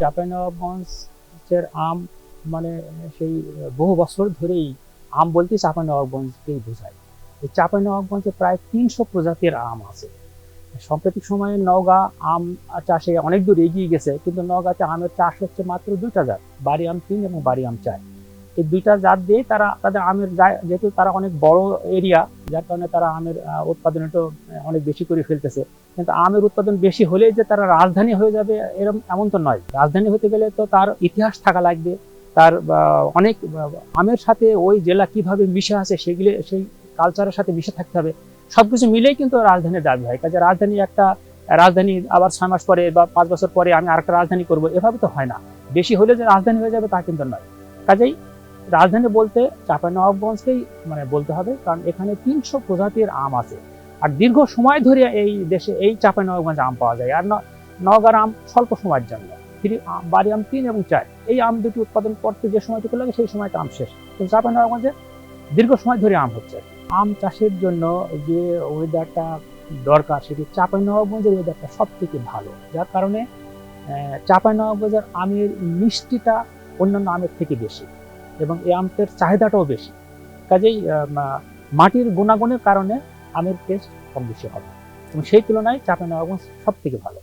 চাঁপাইনবাবগঞ্জের আম মানে সেই বহু বছর ধরেই আম বলতে চাঁপাইনবাবগঞ্জকেই বোঝায়। এই চাঁপাইনবাবগঞ্জে প্রায় ৩০০ প্রজাতির আম আছে। সাম্প্রতিক সময়ে নওগাঁ আম চাষে অনেক দূর এগিয়ে গেছে, কিন্তু নওগাঁতে আমের চাষ হচ্ছে মাত্র ২টা জাত, বাড়ি আম ৩ এবং বাড়ি আম ৪। এই ২টা জাত দিয়ে তারা তাদের আমের যেহেতু তারা অনেক বড় এরিয়া, যার কারণে তারা আমের উৎপাদন একটু অনেক বেশি করে ফেলতেছে। কিন্তু আমের উৎপাদন বেশি হলেই যে তারা রাজধানী হয়ে যাবে এমন তো নয়। রাজধানী হতে গেলে তো তার ইতিহাস থাকা লাগবে, তার অনেক আমের সাথে ওই জেলা কিভাবে মিশে আছে সেগুলি সেই কালচারের সাথে মিশে থাকতে হবে। সবকিছু মিলেই কিন্তু রাজধানীর দাবি হয়। কাজে রাজধানী আবার ৬ মাস পরে বা ৫ বছর পরে আমি আরেকটা রাজধানী করব, এভাবে তো হয় না। বেশি হলে যে রাজধানী হয়ে যাবে তা কিন্তু নয়। কাজেই রাজধানী বলতে চাঁপাইনবাবগঞ্জকেই বলতে হবে, কারণ এখানে ৩০০ প্রজাতির আম আছে। আর দীর্ঘ সময় ধরে এই দেশে এই চাঁপাইনবাবগঞ্জে আম পাওয়া যায়। আর নওগাঁর আম স্বল্প সময়ের জন্য, বাড়ি আম ৩ এবং ৪, এই আম দুটি উৎপাদন করতে যে সময়টুকু লাগে সেই সময়টা আম শেষ। কিন্তু চাঁপাইনবাবগঞ্জে দীর্ঘ সময় ধরে আম হচ্ছে। আম চাষের জন্য যে ওয়েদারটা দরকার সেটি চাঁপাইনবাবগঞ্জের ওয়েদারটা সব থেকে ভালো, যার কারণে চাঁপাইনবাবগঞ্জের আমের মিষ্টিটা অন্যান্য আমের থেকে বেশি এবং এই আমটার চাহিদাটাও বেশি। কাজেই মাটির গুণাগুণের কারণে আমের টেস্ট কম বেশি হবে এবং সেই তুলনায় চাঁপাইনবাবগঞ্জ সব থেকে ভালো।